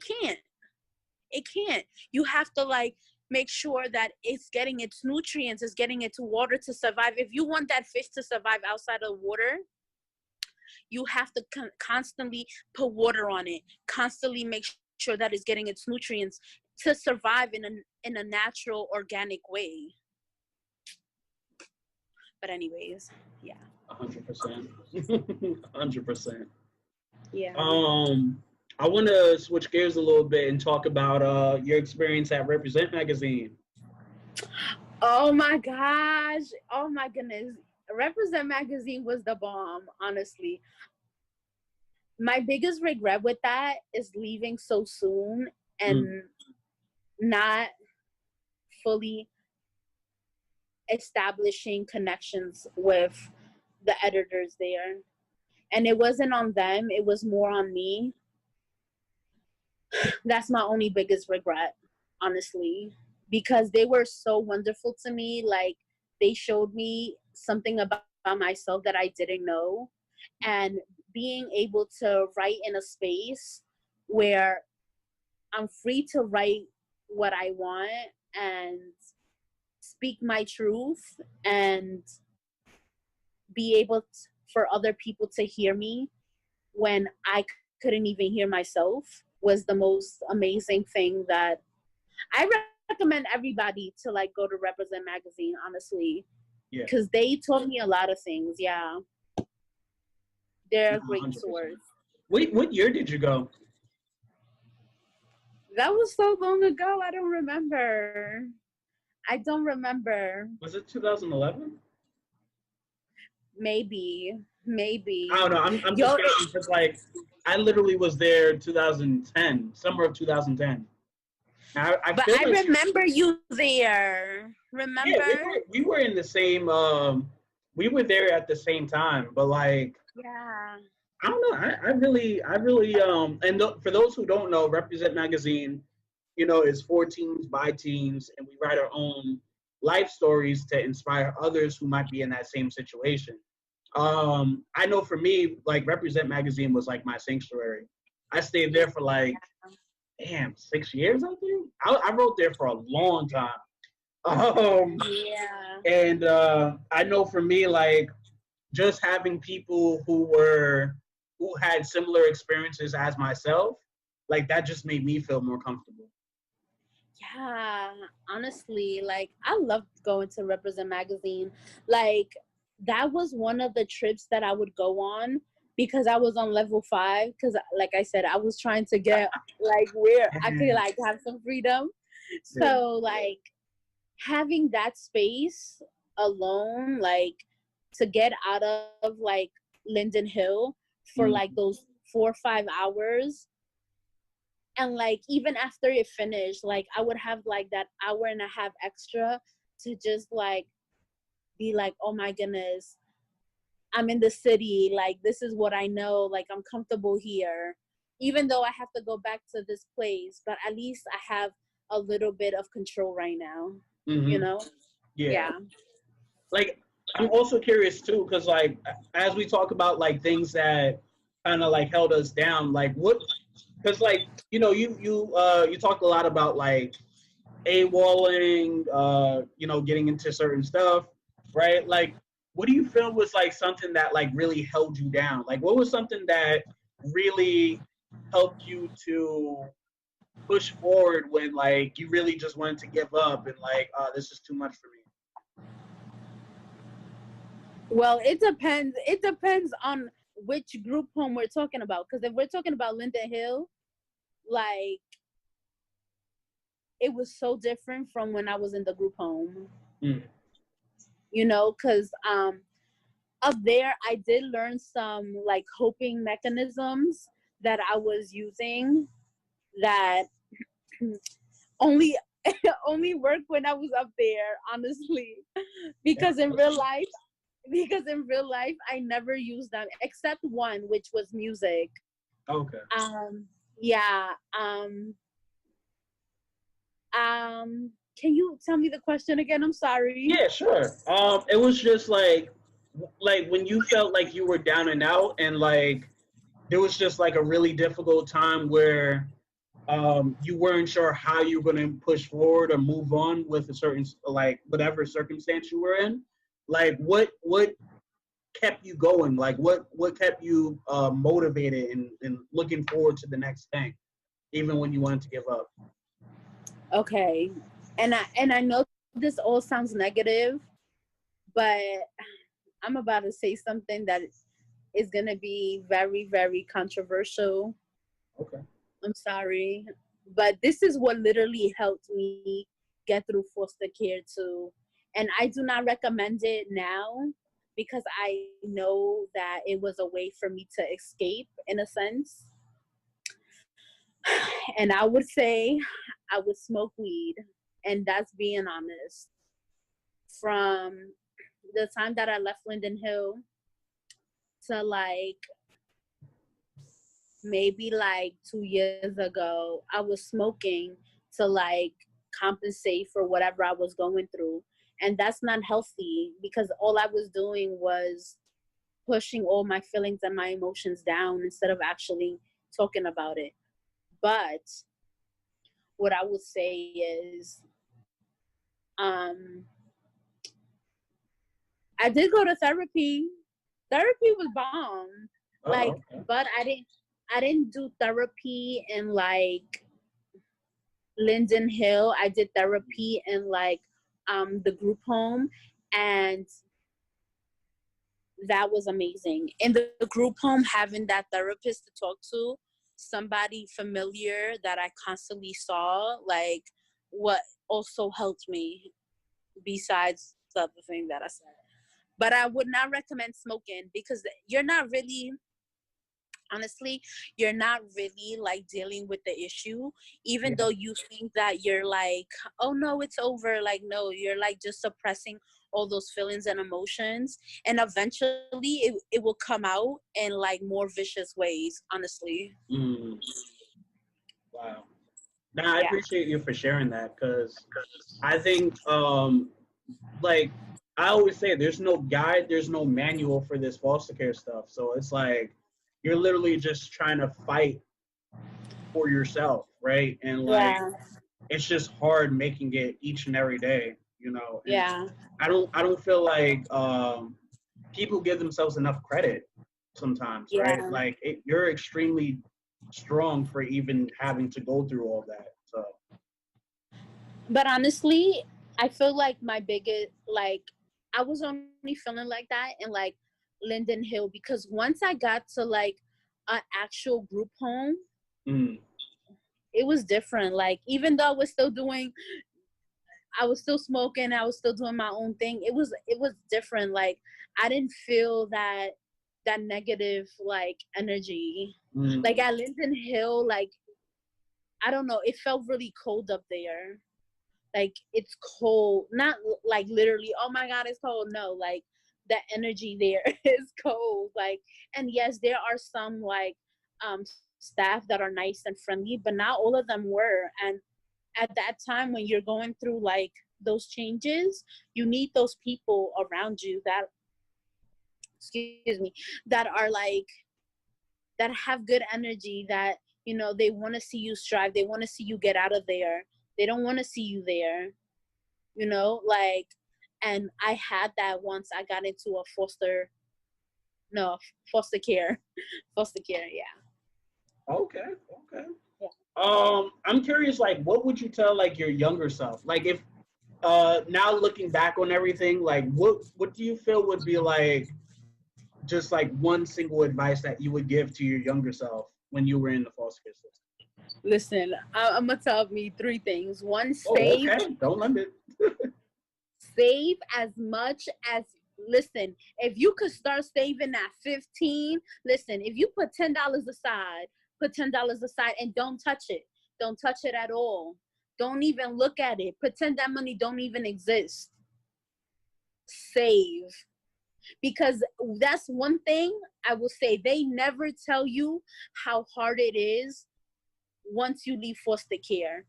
can't. You have to like make sure that it's getting its nutrients, it's getting its water to survive. If you want that fish to survive outside of water, you have to constantly put water on it, constantly make sure that it's getting its nutrients to survive in a natural, organic way. But anyways, yeah. 100%. 100%. Yeah. I want to switch gears a little bit and talk about your experience at Represent Magazine. Oh my gosh. Oh my goodness. Represent Magazine was the bomb, honestly. My biggest regret with that is leaving so soon and not fully establishing connections with the editors there. And it wasn't on them, it was more on me. That's my only biggest regret, honestly, because they were so wonderful to me. Like, they showed me something about myself that I didn't know. And being able to write in a space where I'm free to write what I want and speak my truth and be able for other people to hear me when I couldn't even hear myself was the most amazing thing. That I recommend everybody to like go to Represent Magazine, honestly, because they taught me a lot of things. Yeah, they're a great 100%. source. What year did you go? That was so long ago. I don't remember. Was it 2011? Maybe. I don't know. I'm just kidding, because like I literally was there 2010, summer of 2010. But I remember you there. Remember? Yeah, we were in the same. We were there at the same time, but like. Yeah. I don't know. I really, and for those who don't know, Represent Magazine, you know, is for teens by teens, and we write our own life stories to inspire others who might be in that same situation. I know for me, like Represent Magazine was like my sanctuary. I stayed there for like, 6 years, I think. I wrote there for a long time. And I know for me, like, just having people who had similar experiences as myself, like that just made me feel more comfortable. Yeah, honestly, like I loved going to Represent Magazine. Like, that was one of the trips that I would go on because I was on level 5. Because, like I said, I was trying to get like where I could like have some freedom. So like having that space alone, like to get out of like Linden Hill for like those 4 or 5 hours. And like even after it finished, like I would have like that hour and a half extra to just like be like, oh my goodness, I'm in the city, like this is what I know, like I'm comfortable here, even though I have to go back to this place, but at least I have a little bit of control right now. You know? Yeah. Like I'm also curious too, because like as we talk about like things that kind of like held us down, like what, because like you know you talked a lot about like AWOLing, you know, getting into certain stuff, right? Like what do you feel was like something that like really held you down? Like what was something that really helped you to push forward when like you really just wanted to give up and like, oh, this is too much for me? Well, it depends. It depends on which group home we're talking about. Because if we're talking about Linden Hill, like, it was so different from when I was in the group home. Mm. You know, because up there I did learn some like coping mechanisms that I was using that only only worked when I was up there, honestly. Because in real life, I never used them except one, which was music. Okay. Yeah. Can you tell me the question again? I'm sorry. Yeah, sure. It was just like when you felt like you were down and out, and like there was just like a really difficult time where you weren't sure how you were going to push forward or move on with a certain like whatever circumstance you were in. Like what kept you going? Like what kept you motivated and looking forward to the next thing, even when you wanted to give up? Okay. And I know this all sounds negative, but I'm about to say something that is going to be very, very controversial. Okay. I'm sorry. But this is what literally helped me get through foster care too. And I do not recommend it now because I know that it was a way for me to escape in a sense. And I would say I would smoke weed. And that's being honest. From the time that I left Linden Hill to like maybe like 2 years ago, I was smoking to like compensate for whatever I was going through. And that's not healthy because all I was doing was pushing all my feelings and my emotions down instead of actually talking about it. But what I would say is, um, I did go to therapy. Therapy was bomb. Like, Oh, okay. but I didn't do therapy in like Linden Hill. I did therapy in like the group home, and that was amazing. In the group home, having that therapist to talk to, somebody familiar that I constantly saw, like what also helped me besides the other thing that I said. But I would not recommend smoking because you're not really, honestly, you're not really like dealing with the issue, even Yeah. though you think that you're like, oh no, it's over. Like, no, you're like just suppressing all those feelings and emotions. And eventually it will come out in like more vicious ways, honestly. Mm, wow. Now I Yeah. appreciate you for sharing that because I think like I always say there's no guide, there's no manual for this foster care stuff. So it's like you're literally just trying to fight for yourself, right? And like Yeah. it's just hard making it each and every day, you know. And Yeah. I don't feel like people give themselves enough credit sometimes, right? Yeah. Like you're extremely strong for even having to go through all that. So But honestly, I feel like my biggest, like, I was only feeling like that in like Linden Hill because once I got to like an actual group home, mm, it was different. Like, even though I was still smoking, I was still doing my own thing. It was different. Like, I didn't feel that negative like energy. Like mm, at Linden Hill, like, I don't know, it felt really cold up there. Like, it's cold, not like literally, oh my god, it's cold. No, like the energy there is cold. Like, and yes, there are some like staff that are nice and friendly, but not all of them were. And at that time when you're going through like those changes, you need those people around you that, excuse me, that are like, that have good energy, that, you know, they want to see you strive, they want to see you get out of there, they don't want to see you there, you know, like. And I had that once I got into a no, foster care. Foster care, yeah. okay, okay. Yeah. I'm curious, like, what would you tell like your younger self? Like, if now looking back on everything, like what do you feel would be like just like one single advice that you would give to your younger self when you were in the foster care system? Listen, I'm gonna tell me three things. One, Oh, save. okay. Don't limit. Save as much as, listen, if you could start saving at 15, listen, if you put $10 aside, put $10 aside and don't touch it. Don't touch it at all. Don't even look at it. Pretend that money don't even exist. Save. Because that's one thing I will say. They never tell you how hard it is once you leave foster care.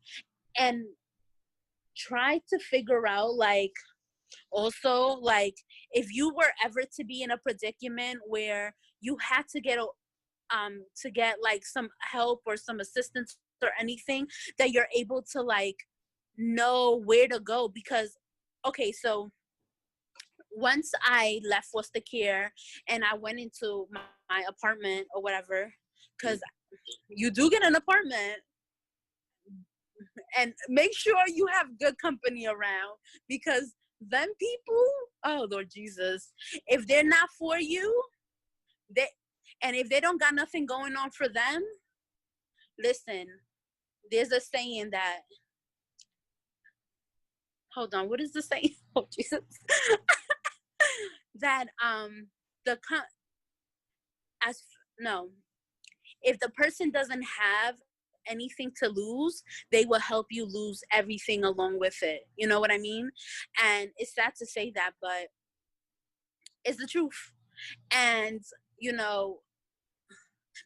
And try to figure out, like, also, like, if you were ever to be in a predicament where you had to get like some help or some assistance or anything, that you're able to like know where to go. Because okay, so once I left foster care and I went into my apartment or whatever, because you do get an apartment, and make sure you have good company around, because them people, oh Lord Jesus, if they're not for you, and if they don't got nothing going on for them, listen, there's a saying that, hold on, what is the saying? Oh Jesus. That if the person doesn't have anything to lose, they will help you lose everything along with it. You know what I mean? And it's sad to say that, but it's the truth. And you know,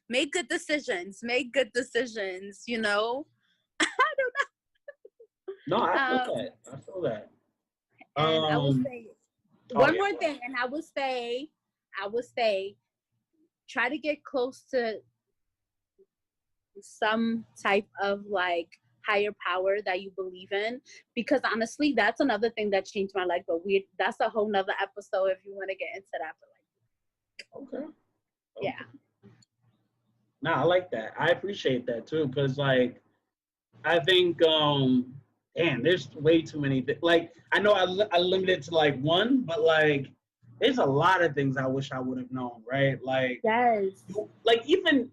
make good decisions. Make good decisions. You know. I don't know. No, I feel that. I feel that. And I will say one more thing, and I will say, try to get close to some type of like higher power that you believe in, because honestly, that's another thing that changed my life. But that's a whole nother episode if you want to get into that. Okay. Yeah. Nah, I like that. I appreciate that too, because like I think damn, there's way too many things. Like I know I limited to like one, but like there's a lot of things I wish I would have known, right? Like Yes. Like even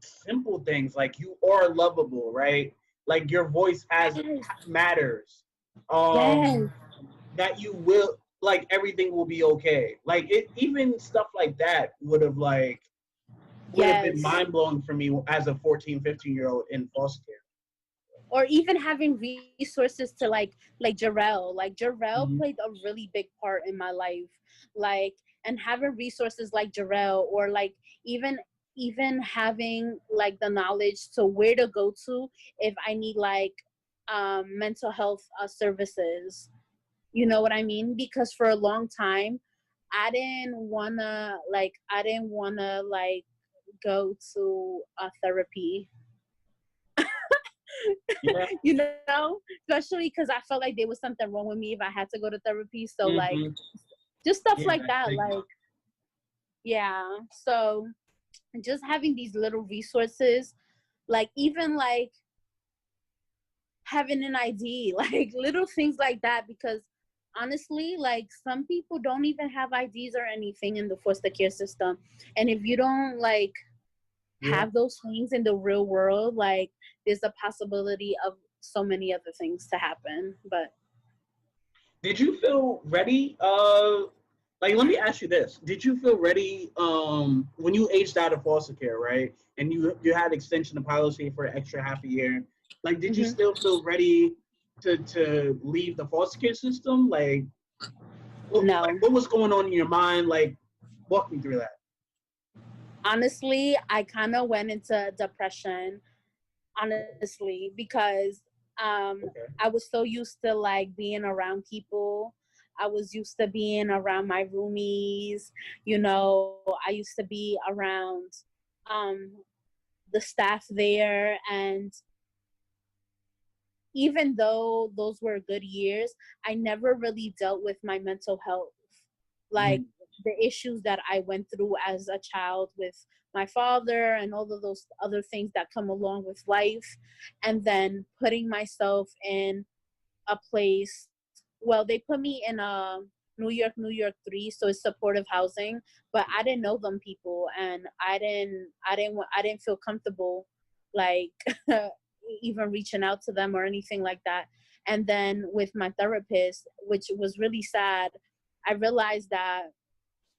simple things like you are lovable, right? Like your voice matters. Yes. That you will, like, everything will be okay. Like even stuff like that would have been mind blowing for me as a 14, 15-year-old in foster care. Or even having resources to like Jarrell. Like Jarrell played a really big part in my life. Like, and having resources like Jarrell, or like even having like the knowledge to where to go to if I need like mental health services. You know what I mean? Because for a long time, I didn't wanna go to therapy. Yeah. You know, especially because I felt like there was something wrong with me if I had to go to therapy. So like, just stuff like that. Like, yeah. So just having these little resources, like even like having an ID, like little things like that, because honestly, like some people don't even have IDs or anything in the foster care system. And if you don't like have those things in the real world, like there's a possibility of so many other things to happen. But did you feel ready? Like, let me ask you this: did you feel ready when you aged out of foster care, right? And you had extension of policy for an extra half a year. Like, did you still feel ready to leave the foster care system? Like, no. Like, what was going on in your mind? Like, walk me through that. Honestly, I kind of went into depression. Honestly, because I was so used to like being around people. I was used to being around my roomies. You know, I used to be around the staff there, and even though those were good years, I never really dealt with my mental health, like the issues that I went through as a child with my father and all of those other things that come along with life. And then putting myself in a place well, they put me in a New York 3, so it's supportive housing, but I didn't know them people, and I didn't feel comfortable, like, even reaching out to them or anything like that. And then with my therapist, which was really sad, I realized that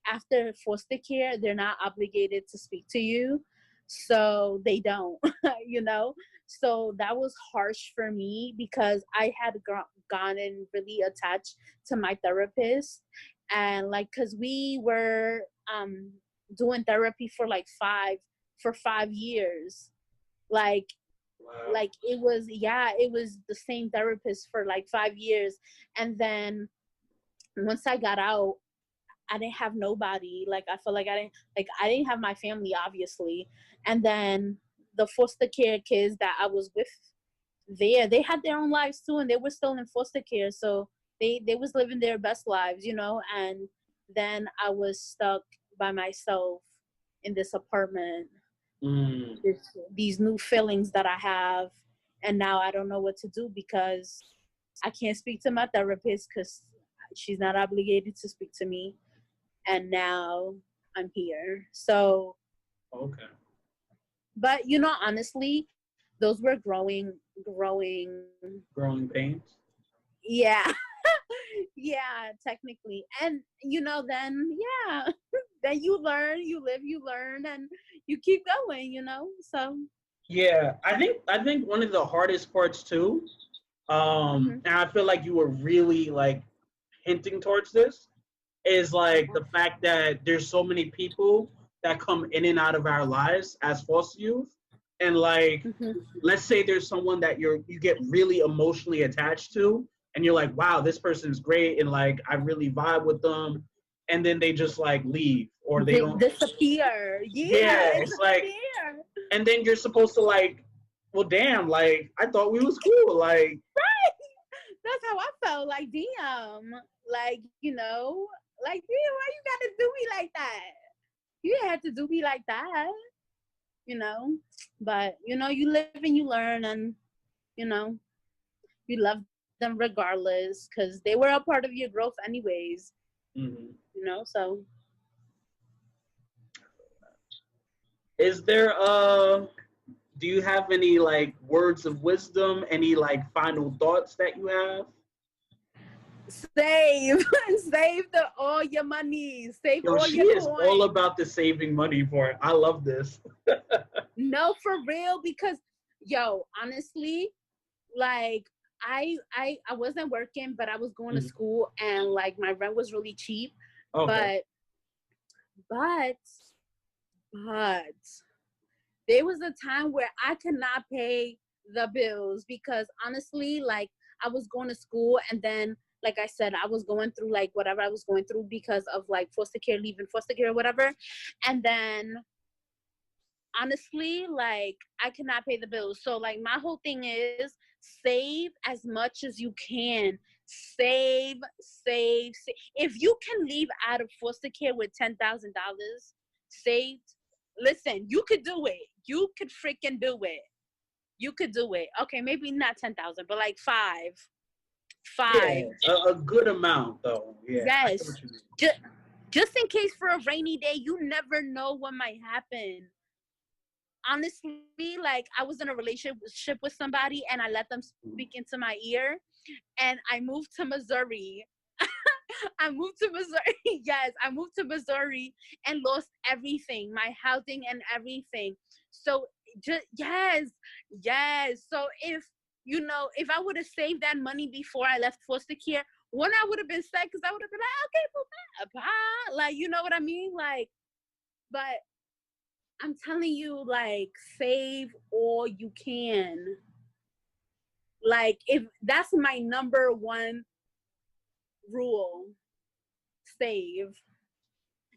after foster care, they're not obligated to speak to you. So they don't, you know? So that was harsh for me because I had gotten really attached to my therapist. And like, cause we were doing therapy for like 5 years. Like, Wow. like it was, yeah, it was the same therapist for like 5 years. And then once I got out, I didn't have nobody. Like, I felt like I didn't have my family, obviously. And then the foster care kids that I was with there, they had their own lives too, and they were still in foster care. So they was living their best lives, you know. And then I was stuck by myself in this apartment. These new feelings that I have, and now I don't know what to do because I can't speak to my therapist because she's not obligated to speak to me. And now I'm here. So, Okay. but you know, honestly, those were growing. Growing pains. Yeah, yeah, technically. And you know, then yeah, then you learn, you live, you learn, and you keep going. You know, so. Yeah, I think one of the hardest parts too, and I feel like you were really like hinting towards this, is like the fact that there's so many people that come in and out of our lives as foster youth, and like let's say there's someone that you get really emotionally attached to, and you're like, wow, this person's great, and like I really vibe with them, and then they just like leave or they don't disappear. yeah, Yeah, it's like, and then you're supposed to like, well, damn, like I thought we was cool, like right. That's how I felt. Like, damn, like, you know, like, damn, why you gotta do me like that? You didn't have to do me like that, you know. But you know, you live and you learn, and you know, you love them regardless because they were a part of your growth, anyways. You know, so. Is there do you have any like words of wisdom, any like final thoughts that you have? Save all your money, save Yo, all she your is coins. all about the saving money part. I love this. No, for real, because yo, honestly, like I wasn't working, but I was going to school, and like my rent was really cheap. Okay. But there was a time where I could not pay the bills because honestly, like I was going to school, and then like I said, I was going through like whatever I was going through because of like foster care, leaving foster care or whatever. And then honestly, like I cannot pay the bills. So like my whole thing is save as much as you can. Save. If you can leave out of foster care with $10,000 saved, listen, you could do it. You could freaking do it. You could do it. Okay, maybe not 10,000, but like five. Yeah, a good amount though. Yeah. Yes. Just in case for a rainy day, you never know what might happen. Honestly, like I was in a relationship with somebody and I let them speak into my ear, and I moved to Missouri. Yes, I moved to Missouri and lost everything, my housing and everything. So yes. So if you know, if I would have saved that money before I left foster care, one, I would have been sad because I would have been like, okay, bye. Like, you know what I mean? Like, but I'm telling you, like, save all you can. Like, if that's my number one rule, save.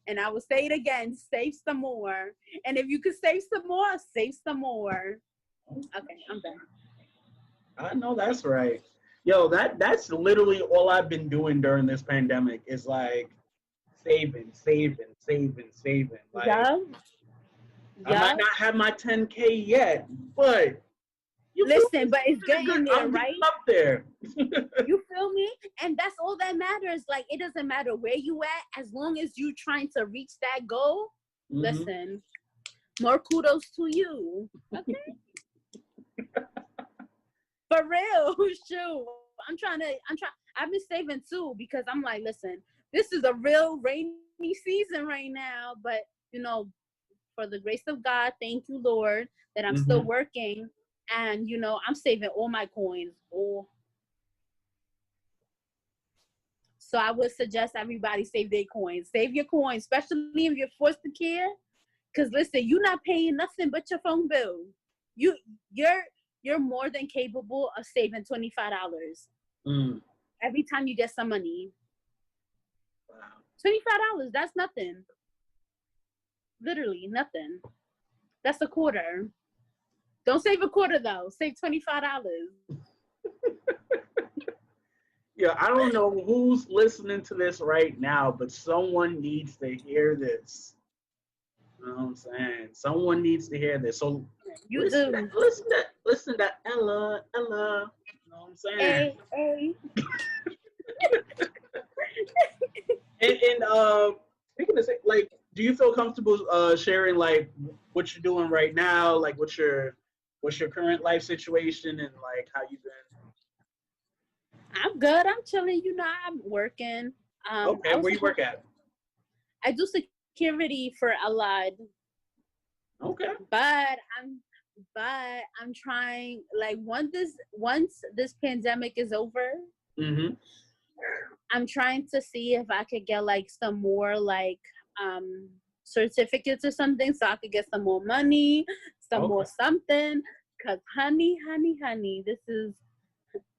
And I will say it again, save some more. And if you could save some more, save some more. Okay, I'm done. I know that's right. Yo, that's literally all I've been doing during this pandemic is like saving. Like Yeah. I might not have my 10K yet, but You feel Listen, me? but it's getting there, I'm right? getting up there. You feel me? And that's all that matters. Like, it doesn't matter where you at, as long as you trying to reach that goal. Mm-hmm. Listen, more kudos to you. Okay. For real, shoot. I've been saving too, because I'm like, listen, this is a real rainy season right now, but you know, for the grace of God, thank you, Lord, that I'm still working, and you know, I'm saving all my coins. So I would suggest everybody save their coins. Save your coins, especially if you're forced to care. Because listen, you're not paying nothing but your phone bill. You're more than capable of saving $25 every time you get some money. Wow. $25, that's nothing. Literally nothing. That's a quarter. Don't save a quarter though. Save $25. Yeah, I don't know who's listening to this right now, but someone needs to hear this. You know what I'm saying? Someone needs to hear this. So listen to Ella. You know what I'm saying? Hey. and speaking of, like, do you feel comfortable sharing like what you're doing right now? Like, what's your current life situation and like how you been? I'm good. I'm chilling. You know, I'm working. Okay, where you work at? I do security for Allied. Okay. But I'm trying, like, once this pandemic is over, I'm trying to see if I could get like some more like certificates or something, so I could get some more money, some more something. Cause honey, this is.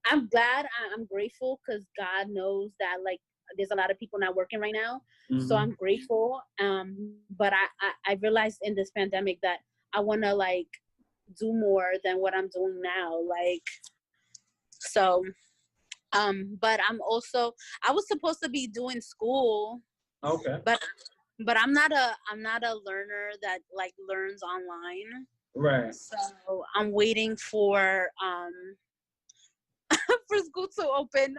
I'm glad. I'm grateful, because God knows that like there's a lot of people not working right now. So I'm grateful. But I realized in this pandemic that I want to like do more than what I'm doing now. Like, so, but I was supposed to be doing school. Okay. But I'm not a learner that like learns online. Right. So I'm waiting for for school to open.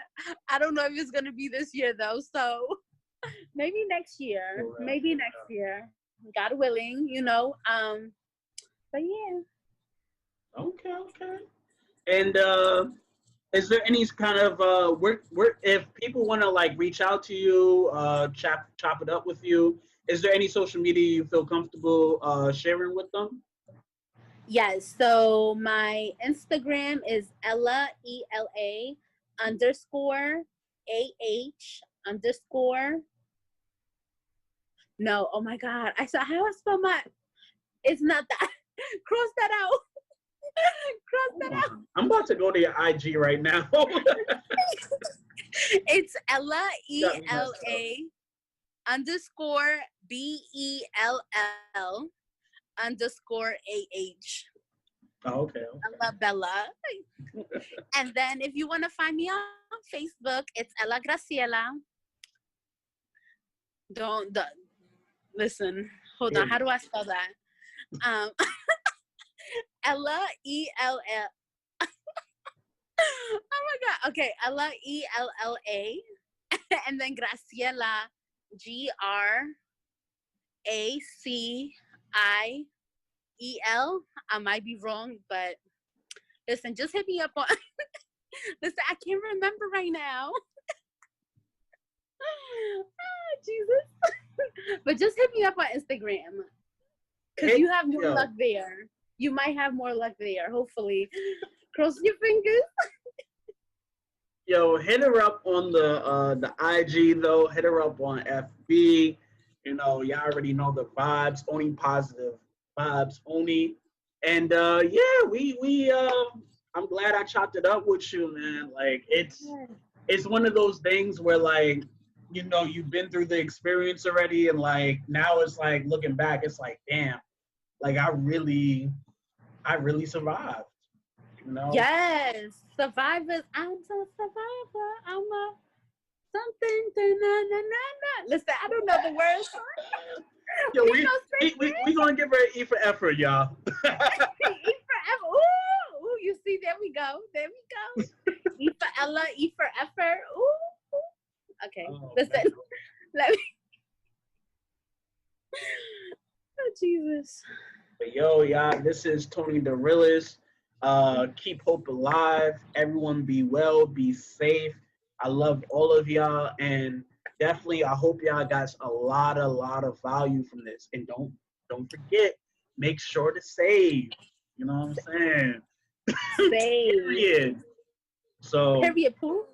I don't know if it's gonna be this year though. So maybe next year. Right. Maybe next year. God willing, you know. But yeah. Okay. And is there any kind of work if people want to like reach out to you, chop it up with you? Is there any social media you feel comfortable sharing with them? Yes. So my Instagram is Ella ELA_AH_ No, oh my God. I saw how I spell my. It's not that. Cross that out. Cross that out. I'm about to go to your IG right now. It's Ella ELA_BELL_AH. Oh, okay. Ella Bella. And then if you want to find me on Facebook, it's Ella Graciela. Don't listen. Hold on. How do I spell that? Ella ELL. Oh my God. Okay, Ella ELLA, and then Graciela GRACIEL. I might be wrong, but listen, just hit me up on. Listen, I can't remember right now. Oh, Jesus. But just hit me up on Instagram, because you have more luck there. You might have more luck there, hopefully. Cross your fingers. Yo, hit her up on the IG though. Hit her up on FB. You know, y'all already know the vibes. Only positive vibes only. And yeah, we I'm glad I chopped it up with you, man. Like it's one of those things where like, you know, you've been through the experience already, and like now it's like looking back, it's like, damn, like I really survived. You know? Yes, survivors. I'm a survivor. I'm a something. Na. Listen, I don't know the words. Yo, we gonna give her an E for effort, y'all. E for effort. Ooh, You see, there we go. There we go. E for Ella, E for effort. Ooh. Okay, listen. Let me. Oh, Jesus. But yo, y'all, this is Tony the Realest. Keep hope alive. Everyone be well, be safe. I love all of y'all, and definitely I hope y'all got a lot of value from this. And don't forget, make sure to save. You know what I'm saying? Save. Period. So Period, poo.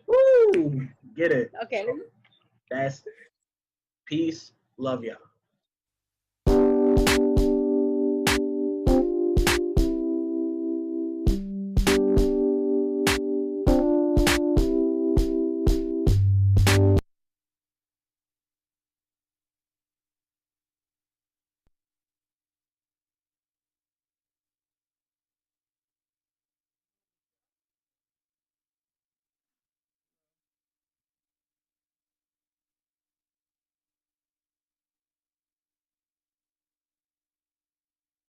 Woo! Get it. Okay. That's peace. Love y'all.